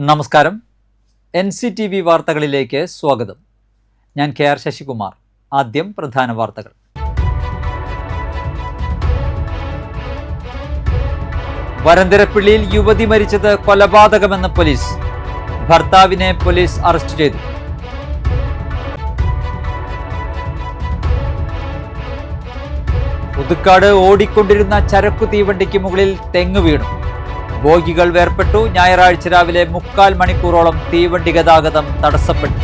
നമസ്കാരം. NCTV വാർത്തകളിലേക്ക് സ്വാഗതം. ഞാൻ KR ശശികുമാർ. ആദ്യം പ്രധാന വാർത്തകൾ. വരന്തരപ്പിള്ളിയിൽ യുവതി മരിച്ചത് കൊലപാതകമെന്ന് പോലീസ്. ഭർത്താവിനെ പോലീസ് അറസ്റ്റ് ചെയ്തു. പുതുക്കാട് ഓടിക്കൊണ്ടിരുന്ന ചരക്കു തീവണ്ടിക്ക് മുകളിൽ തെങ്ങ് വീണു. ബോഗികൾ വേർപെട്ടു. ഞായറാഴ്ച രാവിലെ 3/4 മണിക്കൂറോളം തീവണ്ടി ഗതാഗതം തടസ്സപ്പെട്ടു.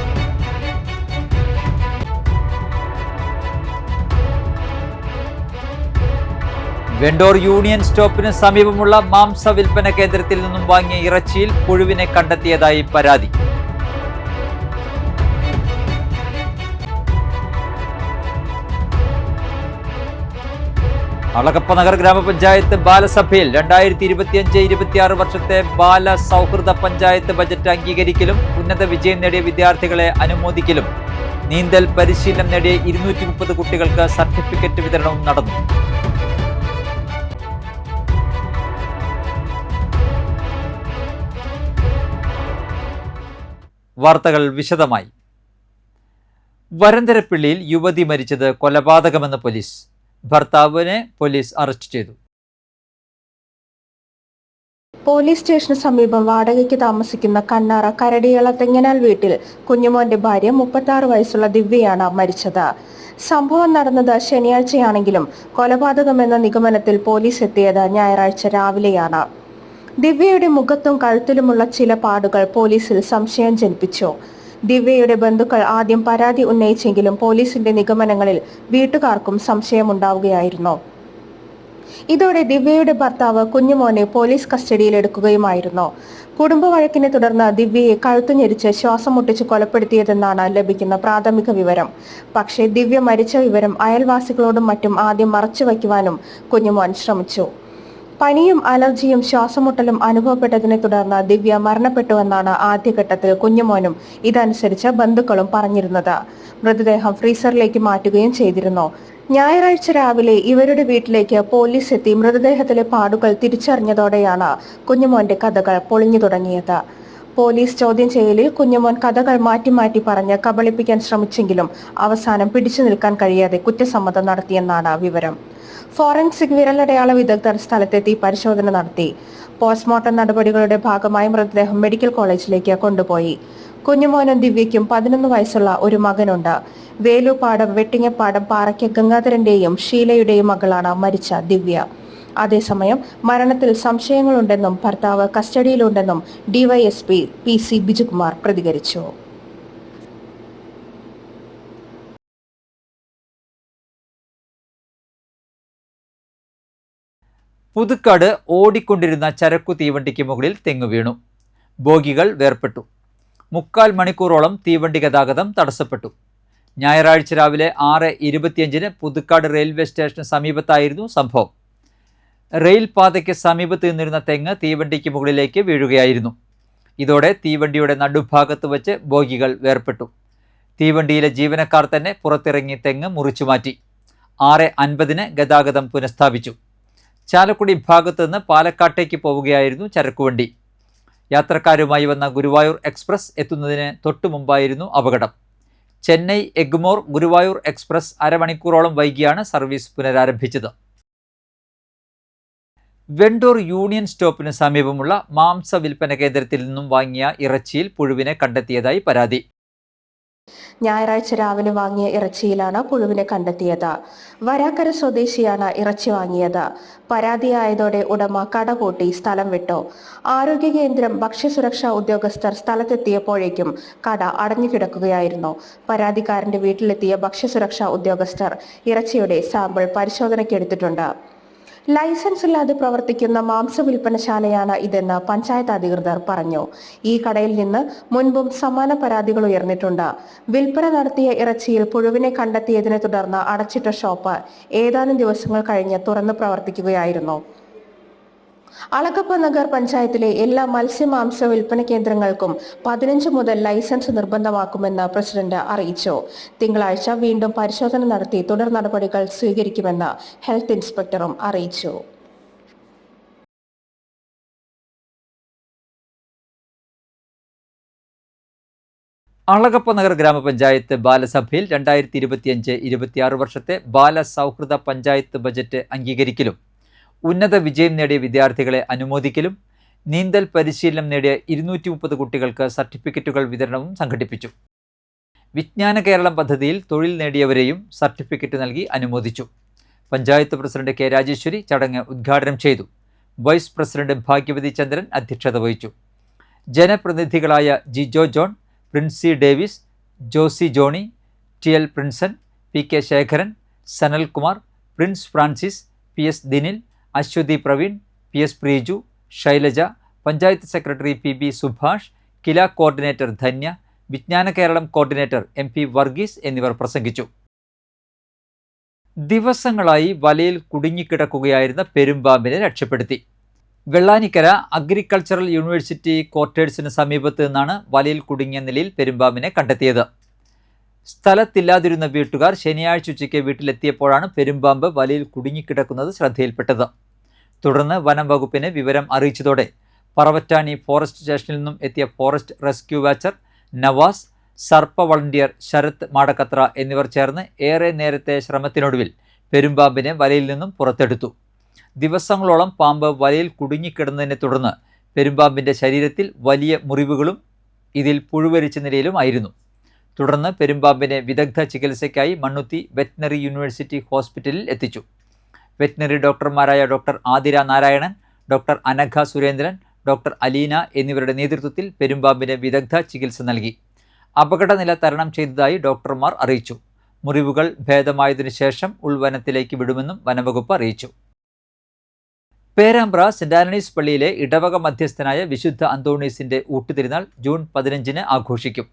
വെണ്ടൂർ യൂണിയൻ സ്റ്റോപ്പിന് സമീപമുള്ള മാംസ വിൽപ്പന കേന്ദ്രത്തിൽ നിന്നും വാങ്ങിയ ഇറച്ചിയിൽ പുഴുവിനെ കണ്ടെത്തിയതായി പരാതി. അളഗപ്പനഗർ ഗ്രാമപഞ്ചായത്ത് ബാലസഭയിൽ 2025-26 വർഷത്തെ ബാല സൗഹൃദ പഞ്ചായത്ത് ബജറ്റ് അംഗീകരിക്കലും ഉന്നത വിജയം നേടിയ വിദ്യാർത്ഥികളെ അനുമോദിക്കലും നീന്തൽ പരിശീലനം നേടിയ 230 കുട്ടികൾക്ക് സർട്ടിഫിക്കറ്റ് വിതരണവും നടന്നു. വാർത്തകൾ വിശദമായി. വരന്തരപ്പിള്ളിയിൽ യുവതി മരിച്ചത് കൊലപാതകമെന്ന് പോലീസ്. ഭർത്താവിനെ പോലീസ് അറസ്റ്റ് ചെയ്തു. പോലീസ് സ്റ്റേഷന് സമീപം വാടകയ്ക്ക് താമസിക്കുന്ന കണ്ണാറ കരടിയള തെങ്ങനാൽ വീട്ടിൽ കുഞ്ഞുമോന്റെ ഭാര്യ 36 വയസ്സുള്ള ദിവ്യയാണ് മരിച്ചത്. സംഭവം നടന്നത് ശനിയാഴ്ചയാണെങ്കിലും കൊലപാതകമെന്ന നിഗമനത്തിൽ പോലീസ് എത്തിയത് ഞായറാഴ്ച രാവിലെയാണ്. ദിവ്യയുടെ മുഖത്തും കഴുത്തിലുമുള്ള ചില പാടുകൾ പോലീസിൽ സംശയം ജനിപ്പിച്ചു. ദിവ്യയുടെ ബന്ധുക്കൾ ആദ്യം പരാതി ഉന്നയിച്ചെങ്കിലും പോലീസിന്റെ നിഗമനങ്ങളിൽ വീട്ടുകാർക്കും സംശയമുണ്ടാവുകയായിരുന്നു. ഇതോടെ ദിവ്യയുടെ ഭർത്താവ് കുഞ്ഞുമോനെ പോലീസ് കസ്റ്റഡിയിലെടുക്കുകയുമായിരുന്നു. കുടുംബ വഴക്കിനെ തുടർന്ന് ദിവ്യയെ കഴുത്തു ഞെരിച്ച് ശ്വാസം മുട്ടിച്ച് കൊലപ്പെടുത്തിയതെന്നാണ് ലഭിക്കുന്ന പ്രാഥമിക വിവരം. പക്ഷേ ദിവ്യ മരിച്ച വിവരം അയൽവാസികളോടും മറ്റും ആദ്യം മറച്ചുവയ്ക്കുവാനും കുഞ്ഞുമോൻ ശ്രമിച്ചു. പനിയും അലർജിയും ശ്വാസമുട്ടലും അനുഭവപ്പെട്ടതിനെ തുടർന്ന് ദിവ്യ മരണപ്പെട്ടുവെന്നാണ് ആദ്യഘട്ടത്തിൽ കുഞ്ഞുമോനും ഇതനുസരിച്ച് ബന്ധുക്കളും പറഞ്ഞിരുന്നത്. മൃതദേഹം ഫ്രീസറിലേക്ക് മാറ്റുകയും ചെയ്തിരുന്നു. ഞായറാഴ്ച രാവിലെ ഇവരുടെ വീട്ടിലേക്ക് പോലീസ് എത്തി മൃതദേഹത്തിലെ പാടുകൾ തിരിച്ചറിഞ്ഞതോടെയാണ് കുഞ്ഞുമോന്റെ കഥകൾ പൊളിഞ്ഞു തുടങ്ങിയത്. പോലീസ് ചോദ്യം ചെയ്യലിൽ കുഞ്ഞുമോൻ കഥകൾ മാറ്റി മാറ്റി പറഞ്ഞ് കബളിപ്പിക്കാൻ ശ്രമിച്ചെങ്കിലും അവസാനം പിടിച്ചു നിൽക്കാൻ കഴിയാതെ കുറ്റസമ്മതം നടത്തിയെന്നാണ് വിവരം. ഫോറൻസിക് വിരലടയാള വിദഗ്ധർ സ്ഥലത്തെത്തി പരിശോധന നടത്തി. പോസ്റ്റ്മോർട്ടം നടപടികളുടെ ഭാഗമായി മൃതദേഹം മെഡിക്കൽ കോളേജിലേക്ക് കൊണ്ടുപോയി. കുഞ്ഞുമോനും ദിവ്യയ്ക്കും 11 വയസ്സുള്ള ഒരു മകനുണ്ട്. വേലുപാടം വെട്ടിങ്ങപ്പാടം പാറയ്ക്ക് ഗംഗാധരന്റെയും ഷീലയുടെയും മകളാണ് മരിച്ച ദിവ്യ. അതേസമയം മരണത്തിൽ സംശയങ്ങളുണ്ടെന്നും ഭർത്താവ് കസ്റ്റഡിയിലുണ്ടെന്നും DYSP PC ബിജുകുമാർ പ്രതികരിച്ചു. പുതുക്കാട് ഓടിക്കൊണ്ടിരുന്ന ചരക്കു തീവണ്ടിക്ക് മുകളിൽ തെങ്ങ് വീണു. ബോഗികൾ വേർപെട്ടു. 3/4 മണിക്കൂറോളം തീവണ്ടി ഗതാഗതം തടസ്സപ്പെട്ടു. ഞായറാഴ്ച രാവിലെ 6:25 പുതുക്കാട് റെയിൽവേ സ്റ്റേഷന് സമീപത്തായിരുന്നു സംഭവം. റെയിൽ പാതയ്ക്ക് സമീപത്ത് നിന്നിരുന്ന തെങ്ങ് തീവണ്ടിക്ക് മുകളിലേക്ക് വീഴുകയായിരുന്നു. ഇതോടെ തീവണ്ടിയുടെ നടുഭാഗത്ത് വച്ച് ബോഗികൾ വേർപെട്ടു. തീവണ്ടിയിലെ ജീവനക്കാർ തന്നെ പുറത്തിറങ്ങി തെങ്ങ് മുറിച്ചു മാറ്റി. 6:50 ഗതാഗതം പുനഃസ്ഥാപിച്ചു. ചാലക്കുടി ഭാഗത്ത് നിന്ന് പാലക്കാട്ടേക്ക് പോവുകയായിരുന്നു ചരക്കുവണ്ടി. യാത്രക്കാരുമായി വന്ന ഗുരുവായൂർ എക്സ്പ്രസ് എത്തുന്നതിന് തൊട്ടു മുമ്പായിരുന്നു അപകടം. ചെന്നൈ എഗ്മോർ ഗുരുവായൂർ എക്സ്പ്രസ് അരമണിക്കൂറോളം വൈകിയാണ് സർവീസ് പുനരാരംഭിച്ചത്. വെണ്ടൂർ യൂണിയൻ സ്റ്റോപ്പിന് സമീപമുള്ള മാംസ വിൽപ്പന കേന്ദ്രത്തിൽ നിന്നും വാങ്ങിയ ഇറച്ചിയിൽ പുഴുവിനെ കണ്ടെത്തിയതായി പരാതി. ഞായറാഴ്ച രാവിലെ വാങ്ങിയ ഇറച്ചിയിലാണ് പുഴുവിനെ കണ്ടെത്തിയത്. വരാക്കര സ്വദേശിയാണ് ഇറച്ചി വാങ്ങിയത്. പരാതിയായതോടെ ഉടമ കട പൂട്ടി സ്ഥലം വിട്ടു. ആരോഗ്യ കേന്ദ്രം ഭക്ഷ്യസുരക്ഷാ ഉദ്യോഗസ്ഥർ സ്ഥലത്തെത്തിയപ്പോഴേക്കും കട അടഞ്ഞുകിടക്കുകയായിരുന്നു. പരാതിക്കാരന്റെ വീട്ടിലെത്തിയ ഭക്ഷ്യസുരക്ഷാ ഉദ്യോഗസ്ഥർ ഇറച്ചിയുടെ സാമ്പിൾ പരിശോധനയ്ക്കെടുത്തിട്ടുണ്ട്. ലൈസൻസ് ഇല്ലാതെ പ്രവർത്തിക്കുന്ന മാംസ വിൽപ്പനശാലയാണ് ഇതെന്ന് പഞ്ചായത്ത് അധികൃതർ പറഞ്ഞു. ഈ കടയിൽ നിന്ന് മുൻപും സമാന പരാതികൾ ഉയർന്നിട്ടുണ്ട്. വിൽപ്പന നടത്തിയ ഇറച്ചിയിൽ പുഴുവിനെ കണ്ടെത്തിയതിനെ തുടർന്ന് അടച്ചിട്ട ഷോപ്പ് ഏതാനും ദിവസങ്ങൾ കഴിഞ്ഞ് തുറന്ന് പ്രവർത്തിക്കുകയായിരുന്നു. അളഗപ്പനഗർ പഞ്ചായത്തിലെ എല്ലാ മത്സ്യമാംസ വിൽപ്പന കേന്ദ്രങ്ങൾക്കും 15 മുതൽ ലൈസൻസ് നിർബന്ധമാക്കുമെന്ന് പ്രസിഡന്റ് അറിയിച്ചു. തിങ്കളാഴ്ച വീണ്ടും പരിശോധന നടത്തി തുടർ നടപടികൾ സ്വീകരിക്കുമെന്ന് ഹെൽത്ത് ഇൻസ്പെക്ടറും അറിയിച്ചു. അളഗപ്പ നഗർ ഗ്രാമപഞ്ചായത്ത് ബാലസഭയിൽ 2025-26 വർഷത്തെ ബാലസൗഹൃദ പഞ്ചായത്ത് ബജറ്റ് അംഗീകരിക്കലും ഉന്നത വിജയം നേടിയ വിദ്യാർത്ഥികളെ അനുമോദിക്കലും നീന്തൽ പരിശീലനം നേടിയ 230 കുട്ടികൾക്ക് സർട്ടിഫിക്കറ്റുകൾ വിതരണവും സംഘടിപ്പിച്ചു. വിജ്ഞാന കേരളം പദ്ധതിയിൽ തൊഴിൽ നേടിയവരെയും സർട്ടിഫിക്കറ്റ് നൽകി അനുമോദിച്ചു. പഞ്ചായത്ത് പ്രസിഡന്റ് കെ രാജേശ്വരി ചടങ്ങ് ഉദ്ഘാടനം ചെയ്തു. വൈസ് പ്രസിഡന്റ് ഭാഗ്യവതി ചന്ദ്രൻ അധ്യക്ഷത വഹിച്ചു. ജനപ്രതിനിധികളായ Jijo John, Princy Davis, Josy Johny, TL. Prinson, PK. Sekharan, Sanalkumar, Prince Francis, PS. Dinil, Aswathy Praveen, PS. Preeju, Shailaja, panchayat secretary PB. Subhash, Kila coordinator Dhanya, Vijnana Keralam coordinator MP. Varghese എന്നിവർ പ്രസംഗിച്ചു. ദിവസങ്ങളായി വലയിൽ കുടുങ്ങിക്കിടക്കുകയായിരുന്ന പെരുമ്പാമ്പിനെ രക്ഷപ്പെടുത്തി. വെള്ളാനിക്കര അഗ്രികൾച്ചറൽ യൂണിവേഴ്സിറ്റി ക്വാർട്ടേഴ്സിന് സമീപത്ത് നിന്നാണ് വലയിൽ കുടുങ്ങിയ നിലയിൽ പെരുമ്പാമ്പിനെ കണ്ടെത്തിയത്. സ്ഥലത്തില്ലാതിരുന്ന വീട്ടുകാർ ശനിയാഴ്ച ഉച്ചയ്ക്ക് വീട്ടിലെത്തിയപ്പോഴാണ് പെരുമ്പാമ്പ് വലയിൽ കുടുങ്ങിക്കിടക്കുന്നത് ശ്രദ്ധയിൽപ്പെട്ടത്. തുടർന്ന് വനം വകുപ്പിനെ വിവരം അറിയിച്ചതോടെ പറവറ്റാനി ഫോറസ്റ്റ് സ്റ്റേഷനിൽ നിന്നും എത്തിയ ഫോറസ്റ്റ് റെസ്ക്യൂ വാച്ചർ നവാസ്, സർപ്പ വളണ്ടിയർ ശരത് മാടക്കത്ര എന്നിവർ ചേർന്ന് ഏറെ നേരത്തെ ശ്രമത്തിനൊടുവിൽ പെരുമ്പാമ്പിനെ വലയിൽ നിന്നും പുറത്തെടുത്തു. ദിവസങ്ങളോളം പാമ്പ് വലയിൽ കുടുങ്ങിക്കിടന്നതിനെ തുടർന്ന് പെരുമ്പാമ്പിൻ്റെ ശരീരത്തിൽ വലിയ മുറിവുകളും ഇതിൽ പുഴുവരിച്ച നിലയിലുമായിരുന്നു. തുടർന്ന് പെരുമ്പാമ്പിനെ വിദഗ്ധ ചികിത്സയ്ക്കായി മണ്ണുത്തി വെറ്റിനറി യൂണിവേഴ്സിറ്റി ഹോസ്പിറ്റലിൽ എത്തിച്ചു. വെറ്റിനറി ഡോക്ടർമാരായ doctor Athira Narayanan, doctor Anagha Surendran, doctor Aleena എന്നിവരുടെ നേതൃത്വത്തിൽ പെരുമ്പാമ്പിന് വിദഗ്ധ ചികിത്സ നൽകി. അപകടനില തരണം ചെയ്തതായി ഡോക്ടർമാർ അറിയിച്ചു. മുറിവുകൾ ഭേദമായതിനു ശേഷം ഉൾവനത്തിലേക്ക് വിടുമെന്നും വനംവകുപ്പ് അറിയിച്ചു. പേരാമ്പ്ര സെന്റ് ആന്റണീസ് പള്ളിയിലെ ഇടവക മധ്യസ്ഥനായ വിശുദ്ധ അന്തോണീസിന്റെ ഊട്ടുതിരുനാൾ ജൂൺ 15 ആഘോഷിക്കും.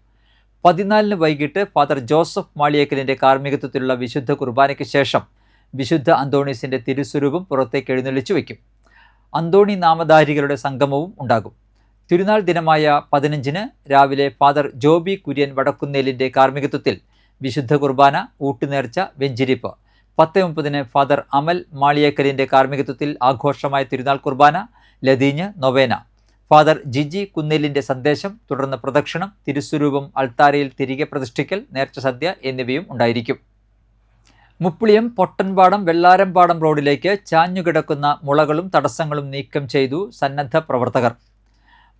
14 വൈകിട്ട് ഫാദർ ജോസഫ് മാളിയേക്കലിന്റെ കാർമ്മികത്വത്തിലുള്ള വിശുദ്ധ കുർബാനയ്ക്ക് ശേഷം വിശുദ്ധ അന്തോണീസിന്റെ തിരുസ്വരൂപം പുറത്തേക്ക് എഴുന്നള്ളിച്ചു വയ്ക്കും. അന്തോണി നാമധാരികളുടെ സംഗമവും ഉണ്ടാകും. തിരുനാൾ ദിനമായ 15 രാവിലെ ഫാദർ ജോബി കുര്യൻ വടക്കുന്നേലിന്റെ കാർമ്മികത്വത്തിൽ വിശുദ്ധ കുർബാന, ഊട്ടുനേർച്ച, വെഞ്ചിരിപ്പ്. 10:30 ഫാദർ അമൽ മാളിയേക്കലിൻ്റെ കാർമ്മികത്വത്തിൽ ആഘോഷമായ തിരുനാൾ കുർബാന, ലതീഞ്ഞ്, നൊവേന. ഫാദർ ജിജി കുന്നേലിൻ്റെ സന്ദേശം, തുടർന്ന് പ്രദക്ഷിണം, തിരുസ്വരൂപം അൾത്താരയിൽ തിരികെ പ്രതിഷ്ഠിക്കൽ, നേർച്ച സദ്യ എന്നിവയും ഉണ്ടായിരിക്കും. മുപ്പിളിയം പൊട്ടൻപാടം വെള്ളാരംപാടം റോഡിലേക്ക് ചാഞ്ഞുകിടക്കുന്ന മുളകളും തടസ്സങ്ങളും നീക്കം ചെയ്തു സന്നദ്ധ പ്രവർത്തകർ.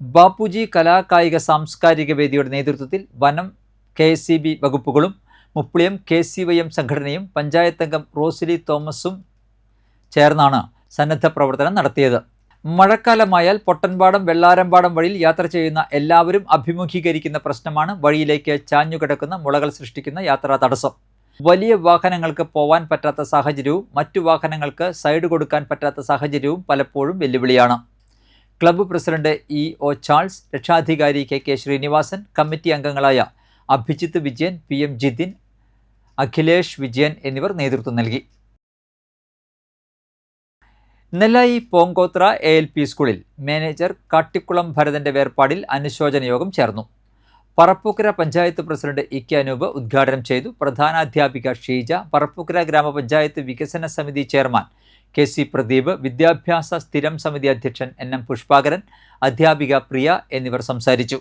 ബാപ്പുജി കലാകായിക സാംസ്കാരിക വേദിയുടെ നേതൃത്വത്തിൽ വനം, KSEB വകുപ്പുകളും മുപ്പിളിയം KCYM സംഘടനയും പഞ്ചായത്തംഗം റോസിലി തോമസും ചേർന്നാണ് സന്നദ്ധ പ്രവർത്തനം നടത്തിയത്. മഴക്കാലമായാൽ പൊട്ടൻപാടം വെള്ളാരംപാടം വഴിയിൽ യാത്ര ചെയ്യുന്ന എല്ലാവരും അഭിമുഖീകരിക്കുന്ന പ്രശ്നമാണ് വഴിയിലേക്ക് ചാഞ്ഞുകിടക്കുന്ന മുളകൾ സൃഷ്ടിക്കുന്ന യാത്രാ തടസ്സം. വലിയ വാഹനങ്ങൾക്ക് പോവാൻ പറ്റാത്ത സാഹചര്യവും മറ്റു വാഹനങ്ങൾക്ക് സൈഡ് കൊടുക്കാൻ പറ്റാത്ത സാഹചര്യവും പലപ്പോഴും വെല്ലുവിളിയാണ്. ക്ലബ്ബ് പ്രസിഡന്റ് EO ചാൾസ്, രക്ഷാധികാരി KK ശ്രീനിവാസൻ, കമ്മിറ്റി അംഗങ്ങളായ അഭിജിത്ത് വിജയൻ, PM ജിതിൻ, അഖിലേഷ് വിജയൻ എന്നിവർ നേതൃത്വം നൽകി. നെല്ലായി പോങ്കോത്ര ALP സ്കൂളിൽ മാനേജർ കാട്ടിക്കുളം ഭരതന്റെ വേർപാടിൽ അനുശോചന യോഗം ചേർന്നു. പറപ്പൂക്കര പഞ്ചായത്ത് പ്രസിഡന്റ് EK അനൂപ് ഉദ്ഘാടനം ചെയ്തു. പ്രധാനാധ്യാപിക ഷീജ, പറപ്പൂക്കര ഗ്രാമപഞ്ചായത്ത് വികസന സമിതി ചെയർമാൻ KC പ്രദീപ്, വിദ്യാഭ്യാസ സ്ഥിരം സമിതി അധ്യക്ഷൻ NM പുഷ്പാകരൻ, അധ്യാപിക പ്രിയ എന്നിവർ സംസാരിച്ചു.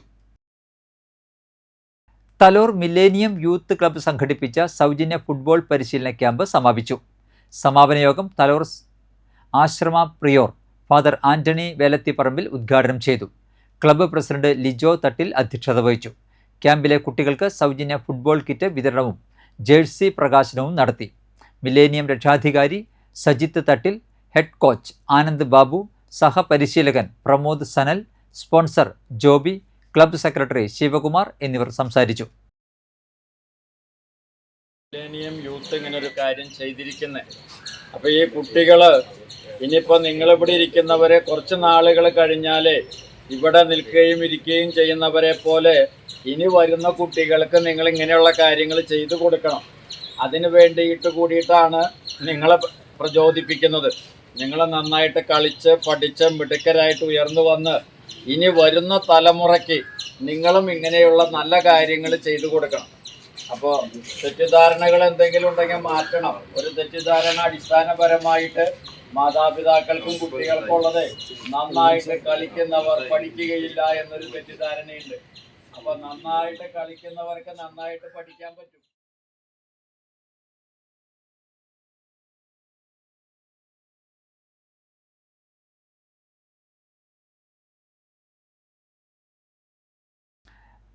തലോർ മില്ലേനിയം യൂത്ത് ക്ലബ്ബ് സംഘടിപ്പിച്ച സൗജന്യ ഫുട്ബോൾ പരിശീലന ക്യാമ്പ് സമാപിച്ചു. സമാപന യോഗം തലോർ ആശ്രമ പ്രിയോർ ഫാദർ ആന്റണി വേലത്തിപ്പറമ്പിൽ ഉദ്ഘാടനം ചെയ്തു. ക്ലബ്ബ് പ്രസിഡന്റ് ലിജോ തട്ടിൽ അധ്യക്ഷത വഹിച്ചു. ക്യാമ്പിലെ കുട്ടികൾക്ക് സൗജന്യ ഫുട്ബോൾ കിറ്റ് വിതരണവും ജേഴ്സി പ്രകാശനവും നടത്തി. മില്ലേനിയം രക്ഷാധികാരി സജിത്ത് തട്ടിൽ, ഹെഡ് കോച്ച് ആനന്ദ് ബാബു, സഹപരിശീലകൻ Pramod Sanal, sponsor Joby, club secretary Sivakumar എന്നിവർ സംസാരിച്ചു. മില്ലേനിയം യൂത്ത് ഇങ്ങനെ ഒരു കാര്യം ചെയ്തിരിക്കുന്നത്, അപ്പോൾ ഈ കുട്ടികൾ ഇനിയിപ്പോൾ നിങ്ങളിവിടെ ഇരിക്കുന്നവരെ കുറച്ച് നാളുകൾ കഴിഞ്ഞാൽ ഇവിടെ നിൽക്കുകയും ഇരിക്കുകയും ചെയ്യുന്നവരെ പോലെ ഇനി വരുന്ന കുട്ടികൾക്ക് നിങ്ങൾ ഇങ്ങനെയുള്ള കാര്യങ്ങൾ ചെയ്തു കൊടുക്കണം. അതിന് വേണ്ടിയിട്ട് കൂടിയിട്ടാണ് നിങ്ങളെ പ്രചോദിപ്പിക്കുന്നത്. നിങ്ങൾ നന്നായിട്ട് കളിച്ച് പഠിച്ച് മിടുക്കരായിട്ട് ഉയർന്നു വന്ന് ഇനി വരുന്ന തലമുറയ്ക്ക് നിങ്ങളും ഇങ്ങനെയുള്ള നല്ല കാര്യങ്ങൾ ചെയ്തു കൊടുക്കണം. അപ്പോൾ തെറ്റിദ്ധാരണകൾ എന്തെങ്കിലും ഉണ്ടെങ്കിൽ മാറ്റണം. ഒരു തെറ്റിദ്ധാരണ അടിസ്ഥാനപരമായിട്ട് മാതാപിതാക്കൾക്കും കുട്ടികൾക്കും ഉള്ളത് നന്നായിട്ട് കളിക്കുന്നവർ പഠിക്കുകയില്ല എന്നൊരു തെറ്റിദ്ധാരണയുണ്ട്. അപ്പൊ നന്നായിട്ട് കളിക്കുന്നവർക്ക് നന്നായിട്ട് പഠിക്കാൻ പറ്റും.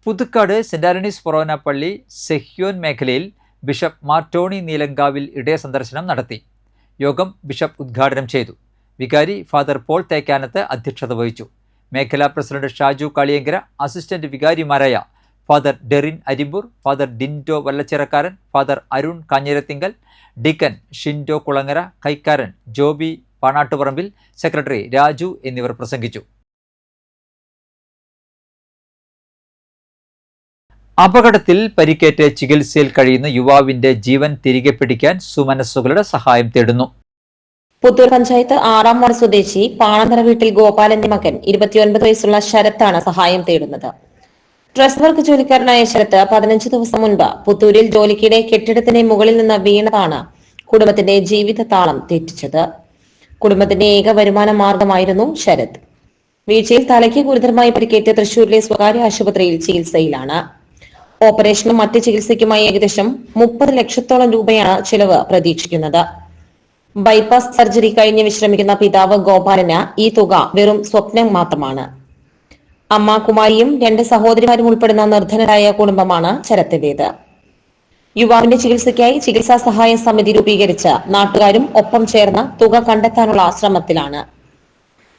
പുതുക്കാട് സെന്റ് ആന്റണീസ് ഫൊറോന പള്ളി സെഹ്യോൻ മേഖലയിൽ ബിഷപ്പ് മാർട്ടോണി നീലങ്കാവിൽ ഇടയ സന്ദർശനം നടത്തി. യോഗം ബിഷപ്പ് ഉദ്ഘാടനം ചെയ്തു. വികാരി ഫാദർ പോൾ തേക്കാനത്ത് അധ്യക്ഷത വഹിച്ചു. മേഖലാ പ്രസിഡന്റ് ഷാജു കാളിയങ്കര, അസിസ്റ്റന്റ് വികാരിമാരായ father Derin Arimpur, father Dindo Vallachirakkaran, father Arun Kanjirathinkal, deacon Shindo Kulangara, കൈക്കാരൻ ജോബി പാണാട്ടുപറമ്പിൽ, സെക്രട്ടറി രാജു എന്നിവർ പ്രസംഗിച്ചു. അപകടത്തിൽ പരിക്കേറ്റ് ചികിത്സയിൽ കഴിയുന്ന യുവാവിന്റെ ജീവൻ തിരികെ പിടിക്കാൻ സുമനസ്സുകളുടെ സഹായം തേടുന്നു. പുത്തൂർ പഞ്ചായത്ത് 6-ാം വാർഡ് സ്വദേശി പാണന്തറ വീട്ടിൽ ഗോപാലന്റെ മകൻ 29 വയസ്സുള്ള ശരത്താണ് സഹായം തേടുന്നത്. ഡ്രസ് വർക്ക് ജോലിക്കാരനായ ശരത്ത് 15 ദിവസം മുൻപ് പുത്തൂരിൽ ജോലിക്കിടെ കെട്ടിടത്തിന്റെ മുകളിൽ നിന്ന് വീണതാണ് കുടുംബത്തിന്റെ ജീവിത താളം തെറ്റിച്ചത്. കുടുംബത്തിന്റെ ഏക വരുമാന മാർഗമായിരുന്നു ശരത്. വീഴ്ചയിൽ തലയ്ക്ക് ഗുരുതരമായി പരിക്കേറ്റ് തൃശൂരിലെ സ്വകാര്യ ആശുപത്രിയിൽ ചികിത്സയിലാണ്. ഓപ്പറേഷനും മറ്റ് ചികിത്സയ്ക്കുമായി ഏകദേശം 30 ലക്ഷത്തോളം രൂപയാണ് ചിലവ് പ്രതീക്ഷിക്കുന്നത്. ബൈപ്പാസ് സർജറി കഴിഞ്ഞ് വിശ്രമിക്കുന്ന പിതാവ് ഗോപാലന് ഈ തുക വെറും സ്വപ്നം മാത്രമാണ്. അമ്മ കുമാരിയും 2 സഹോദരിമാരും ഉൾപ്പെടുന്ന നിർധനരായ കുടുംബമാണ് ശരത്തിന്റേത്. യുവാവിന്റെ ചികിത്സയ്ക്കായി ചികിത്സാ സഹായ സമിതി രൂപീകരിച്ച് നാട്ടുകാരും ഒപ്പം ചേർന്ന് തുക കണ്ടെത്താനുള്ള ശ്രമത്തിലാണ്.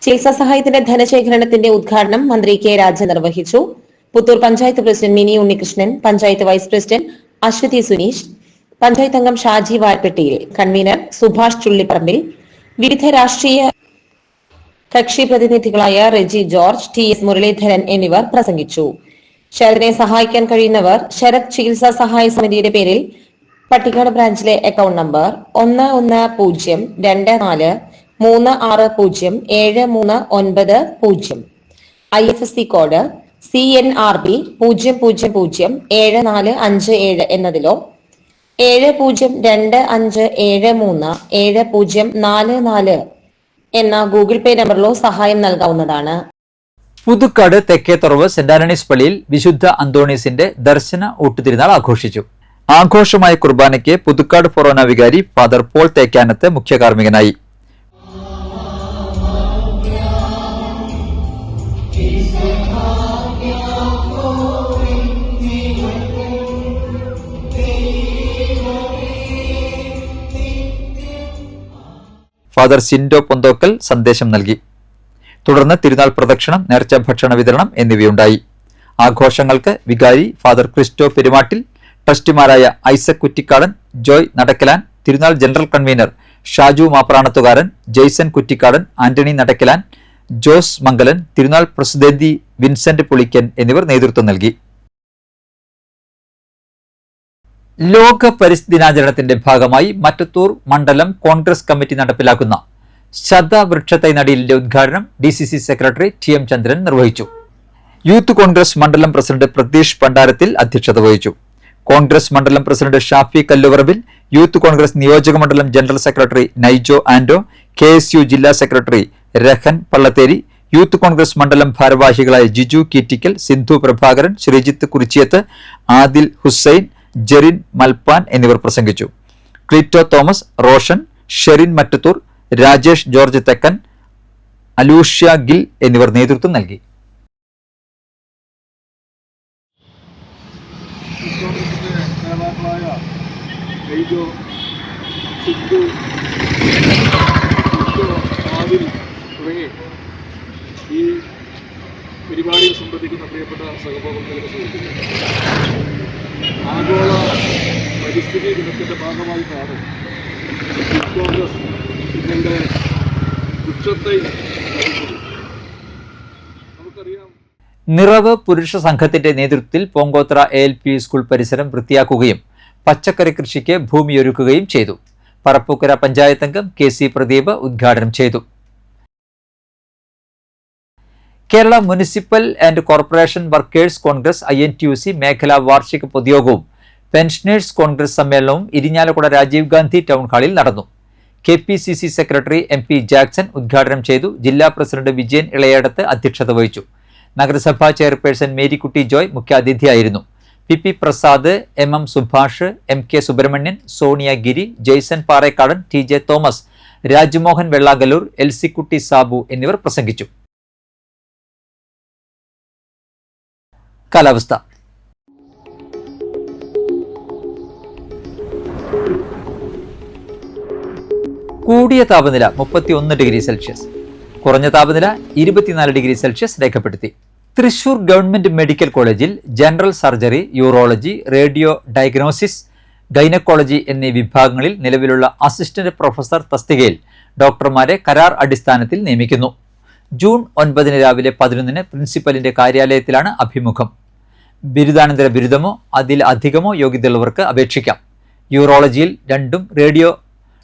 ചികിത്സാ സഹായത്തിന്റെ ധനശേഖരണത്തിന്റെ ഉദ്ഘാടനം മന്ത്രി കെ രാജൻ നിർവഹിച്ചു. Puthur panchayat president Mini Unnikrishnan, panchayat vice president Aswathy Suneesh, panchayat അംഗം ഷാജി വാർപ്പെട്ടിയിൽ, കൺവീനർ സുഭാഷ് ചുള്ളിപ്പറമ്പിൽ, വിവിധ രാഷ്ട്രീയ കക്ഷി പ്രതിനിധികളായ Reji George, T S Muraleedharan എന്നിവർ പ്രസംഗിച്ചു. ശരത്തിനെ സഹായിക്കാൻ കഴിയുന്നവർ ശരത് ചികിത്സാ സഹായ സമിതിയുടെ പേരിൽ പട്ടിക്കാട് ബ്രാഞ്ചിലെ account number 1124360739 IFSC code CNRB 000745 എന്നതിലോ 7025737044 എന്ന ഗൂഗിൾ പേ നമ്പറിലോ സഹായം നൽകാവുന്നതാണ്. പുതുക്കാട് തെക്കേത്തുറവ് സെന്റ് ആന്റണീസ് പള്ളിയിൽ വിശുദ്ധ അന്തോണീസിന്റെ ദർശന ഊട്ടുതിരുനാൾ ആഘോഷിച്ചു. ആഘോഷമായ കുർബാനയ്ക്ക് പുതുക്കാട് ഫൊറോന വികാരി ഫാദർ പോൾ തേക്കാനത്ത് മുഖ്യ കാർമ്മികനായി. ഫാദർ സിൻഡോ പൊന്തോക്കൽ സന്ദേശം നൽകി. തുടർന്ന് തിരുനാൾ പ്രദക്ഷിണം, നേർച്ച ഭക്ഷണ വിതരണം എന്നിവയുണ്ടായി. ആഘോഷങ്ങൾക്ക് വികാരി ഫാദർ ക്രിസ്റ്റോ പെരുമാട്ടിൽ, ട്രസ്റ്റിമാരായ ഐസക് കുറ്റിക്കാടൻ, ജോയ് നടക്കലാൻ, തിരുനാൾ general convener Shaju Mapranathukaran, Jaison Kuttikkadan, Antony Nadakkalan, Jose Mangalan, തിരുനാൾ പ്രസിഡന്റ് വിൻസെന്റ് പുളിക്കൻ എന്നിവർ നേതൃത്വം നൽകി. ലോക പരിസ്ഥിതി ദിനാചരണത്തിന്റെ ഭാഗമായി മറ്റത്തൂർ മണ്ഡലം കോൺഗ്രസ് കമ്മിറ്റി നടപ്പിലാക്കുന്ന ശതവൃക്ഷത്തൈ നടീലിന്റെ ഉദ്ഘാടനം DCC സെക്രട്ടറി TM ചന്ദ്രൻ നിർവഹിച്ചു. യൂത്ത് കോൺഗ്രസ് മണ്ഡലം പ്രസിഡന്റ് പ്രതീഷ് പണ്ടാരത്തിൽ അധ്യക്ഷത വഹിച്ചു. കോൺഗ്രസ് മണ്ഡലം പ്രസിഡന്റ് ഷാഫി കല്ലുവറമ്പിൽ, യൂത്ത് കോൺഗ്രസ് നിയോജക മണ്ഡലം general secretary Naijo Anto, KSU ജില്ലാ സെക്രട്ടറി രഹൻ പള്ളത്തേരി, യൂത്ത് കോൺഗ്രസ് മണ്ഡലം ഭാരവാഹികളായ ജിജു കീറ്റിക്കൽ, സിന്ധു പ്രഭാകരൻ, ശ്രീജിത്ത് കുറിച്ചിയത്ത്, ആദിൽ ഹുസൈൻ, ജെറിൻ മൽപ്പാൻ എന്നിവർ പ്രസംഗിച്ചു. ക്ലിറ്റോ തോമസ്, റോഷൻ, ഷെറിൻ മറ്റത്തൂർ, രാജേഷ് ജോർജ് തെക്കൻ, അലൂഷ്യ ഗിൽ എന്നിവർ നേതൃത്വം നൽകി. ഈ പരിപാടിയിൽ സംബന്ധിക്കുന്ന പ്രിയപ്പെട്ട സഹപ്രവർത്തകരുടെ സുഹൃത്തുക്കളെ, ആഗോള പരിസ്ഥിതി ദിനത്തിന്റെ ഭാഗമായിട്ടാണ് കോൺഗ്രസ് ഇതിന്റെ വൃക്ഷത്തൈ നൽകുന്നത്. നമുക്കറിയാം, നിറവ് പുരുഷ സംഘത്തിന്റെ നേതൃത്വത്തിൽ പോങ്കോത്ര ALP സ്കൂൾ പരിസരം വൃത്തിയാക്കുകയും പച്ചക്കറി കൃഷിക്ക് ഭൂമിയൊരുക്കുകയും ചെയ്തു. പറപ്പൂക്കര പഞ്ചായത്ത് അംഗം KC പ്രദീപ് ഉദ്ഘാടനം ചെയ്തു. Kerala municipal and corporation workers Congress INTUC മേഖലാ വാർഷിക പൊതുയോഗവും പെൻഷനേഴ്സ് കോൺഗ്രസ് സമ്മേളനവും ഇരിഞ്ഞാലക്കുട രാജീവ് ഗാന്ധി ടൗൺ ഹാളിൽ നടന്നു. KPCC സെക്രട്ടറി MP ജാക്സൺ ഉദ്ഘാടനം ചെയ്തു. ജില്ലാ പ്രസിഡന്റ് വിജയൻ ഇളയടത്ത് അധ്യക്ഷത വഹിച്ചു. നഗരസഭാ ചെയർപേഴ്സൺ മേരിക്കുട്ടി ജോയ് മുഖ്യാതിഥിയായിരുന്നു. P Prasad, M Subhash, MK Subramanian, Sonia Giri, Jaison Parekkadan, TJ Thomas, Rajmohan Vellangallur, LC Kutty Sabu എന്നിവർ പ്രസംഗിച്ചു. കാലാവസ്ഥ. കൂടിയ താപനില 31 ഡിഗ്രി സെൽഷ്യസ്, കുറഞ്ഞ താപനില 24 ഡിഗ്രി സെൽഷ്യസ് രേഖപ്പെടുത്തി. തൃശൂർ ഗവൺമെന്റ് മെഡിക്കൽ കോളേജിൽ general surgery, urology, radio diagnosis, gynaecology എന്നീ വിഭാഗങ്ങളിൽ നിലവിലുള്ള അസിസ്റ്റന്റ് പ്രൊഫസർ തസ്തികയിൽ ഡോക്ടർമാരെ കരാർ അടിസ്ഥാനത്തിൽ നിയമിക്കുന്നു. ജൂൺ 9 രാവിലെ 11 പ്രിൻസിപ്പലിന്റെ കാര്യാലയത്തിലാണ് അഭിമുഖം. ബിരുദാനന്തര ബിരുദമോ അതിൽ അധികമോ യോഗ്യതയുള്ളവർക്ക് അപേക്ഷിക്കാം. യൂറോളജിയിൽ 2, റേഡിയോ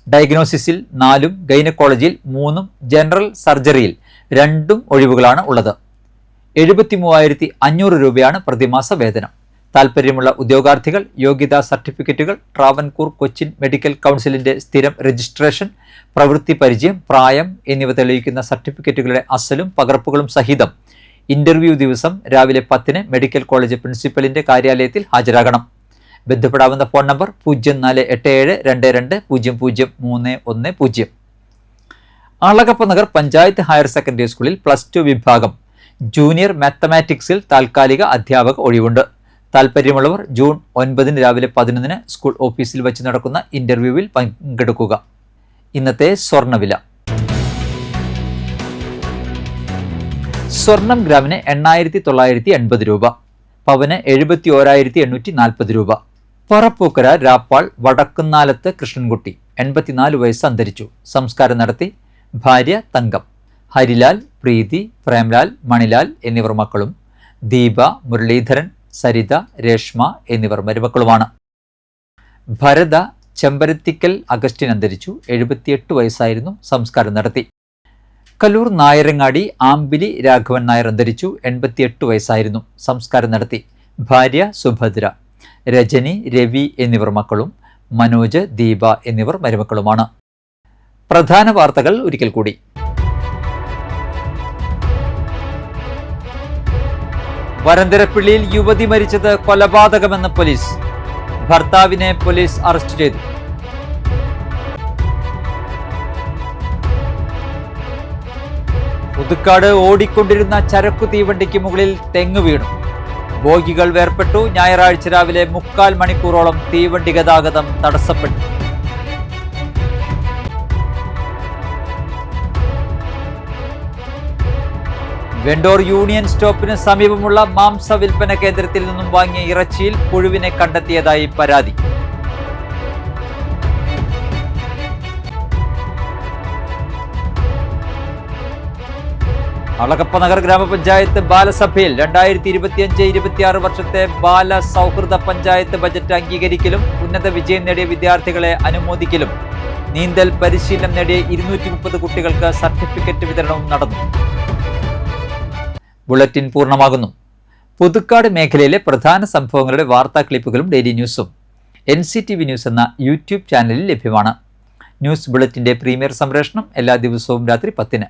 ഡയഗ്നോസിസിൽ 4, ഗൈനക്കോളജിയിൽ 3, ജനറൽ സർജറിയിൽ 2 ഒഴിവുകളാണ് ഉള്ളത്. 73,500 രൂപയാണ് പ്രതിമാസ വേതനം. താൽപ്പര്യമുള്ള ഉദ്യോഗാർത്ഥികൾ യോഗ്യതാ സർട്ടിഫിക്കറ്റുകൾ, ട്രാവൻകൂർ കൊച്ചിൻ മെഡിക്കൽ കൗൺസിലിന്റെ സ്ഥിരം രജിസ്ട്രേഷൻ, പ്രവൃത്തി പരിചയം, പ്രായം എന്നിവ തെളിയിക്കുന്ന സർട്ടിഫിക്കറ്റുകളുടെ അസലും പകർപ്പുകളും സഹിതം ഇന്റർവ്യൂ ദിവസം രാവിലെ 10 മെഡിക്കൽ കോളേജ് പ്രിൻസിപ്പലിന്റെ കാര്യാലയത്തിൽ ഹാജരാകണം. ബന്ധപ്പെടാവുന്ന phone number 048722003110. Alagappa Nagar panchayat higher secondary സ്കൂളിൽ +2 വിഭാഗം ജൂനിയർ മാത്തമാറ്റിക്സിൽ താൽക്കാലിക അധ്യാപക ഒഴിവുണ്ട്. താൽപ്പര്യമുള്ളവർ ജൂൺ 9 രാവിലെ 11 സ്കൂൾ ഓഫീസിൽ വച്ച് നടക്കുന്ന ഇന്റർവ്യൂവിൽ പങ്കെടുക്കുക. ഇന്നത്തെ സ്വർണ്ണവില. സ്വർണം ഗ്രാമിന് 8,980 രൂപ, പവന് 71,840 രൂപ. പറപ്പൂക്കര രാപ്പാൾ വടക്കുന്നാലത്ത് കൃഷ്ണൻകുട്ടി 84 വയസ്സ് അന്തരിച്ചു. സംസ്കാരം നടത്തി. ഭാര്യ തങ്കം, ഹരിലാൽ, പ്രീതി, പ്രേംലാൽ, മണിലാൽ എന്നിവർ മക്കളും, ദീപ, മുരളീധരൻ, സരിത, രേഷ്മ എന്നിവർ മരുമക്കളുമാണ്. ഭരത ചെമ്പരത്തിക്കൽ അഗസ്റ്റിൻ അന്തരിച്ചു. 78 വയസ്സായിരുന്നു. സംസ്കാരം നടത്തി. കല്ലൂർ നായരങ്ങാടി ആമ്പിലി രാഘവൻ നായർ അന്തരിച്ചു. 88 വയസ്സായിരുന്നു. സംസ്കാരം നടത്തി. ഭാര്യ സുഭദ്ര, രജനി, രവി എന്നിവർ മക്കളും, മനോജ്, ദീപ എന്നിവർ മരുമക്കളുമാണ്. പ്രധാന വാർത്തകൾ ഒരിക്കൽ കൂടി. വരന്തരപ്പിള്ളിയിൽ യുവതി മരിച്ചത് കൊലപാതകമെന്ന് പോലീസ്. ഭർത്താവിനെ പോലീസ് അറസ്റ്റ് ചെയ്തു. പുതുക്കാട് ഓടിക്കൊണ്ടിരുന്ന ചരക്കു തീവണ്ടിക്ക് മുകളിൽ തെങ്ങ് വീണു. ബോഗികൾ വേർപെട്ടു. ഞായറാഴ്ച രാവിലെ 3/4 മണിക്കൂറോളം തീവണ്ടി ഗതാഗതം തടസ്സപ്പെട്ടു. വെണ്ടോർ യൂണിയൻ സ്റ്റോപ്പിന് സമീപമുള്ള മാംസ വിൽപ്പന കേന്ദ്രത്തിൽ നിന്നും വാങ്ങിയ ഇറച്ചിയിൽ പുഴുവിനെ കണ്ടെത്തിയതായി പരാതി. അളഗപ്പ നഗർ ഗ്രാമപഞ്ചായത്ത് ബാലസഭയിൽ 2025-26 വർഷത്തെ ബാല സൗഹൃദ പഞ്ചായത്ത് ബജറ്റ് അംഗീകരിക്കലും ഉന്നത വിജയം നേടിയ വിദ്യാർത്ഥികളെ അനുമോദിക്കലും നീന്തൽ പരിശീലനം നേടിയ 230 കുട്ടികൾക്ക് സർട്ടിഫിക്കറ്റ് വിതരണവും നടന്നു. ബുള്ളറ്റിൻ പൂർണ്ണമാകുന്നു. പുതുക്കാട് മേഖലയിലെ പ്രധാന സംഭവങ്ങളുടെ വാർത്താ ക്ലിപ്പുകളും ഡെയിലി ന്യൂസും NCTV ന്യൂസ് എന്ന യൂട്യൂബ് ചാനലിൽ ലഭ്യമാണ്. ന്യൂസ് ബുള്ളറ്റിന്റെ പ്രീമിയർ സംപ്രേഷണം എല്ലാ ദിവസവും രാത്രി 10-ന്.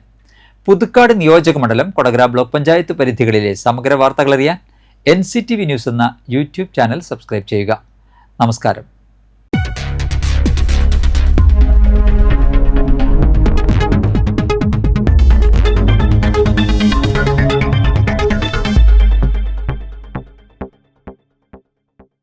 പുതുക്കാട് നിയോജക മണ്ഡലം, കൊടകര ബ്ലോക്ക് പഞ്ചായത്ത് പരിധികളിലെ സമഗ്ര വാർത്തകൾ അറിയാൻ NCTV ന്യൂസ് എന്ന യൂട്യൂബ് ചാനൽ സബ്സ്ക്രൈബ് ചെയ്യുക. നമസ്കാരം.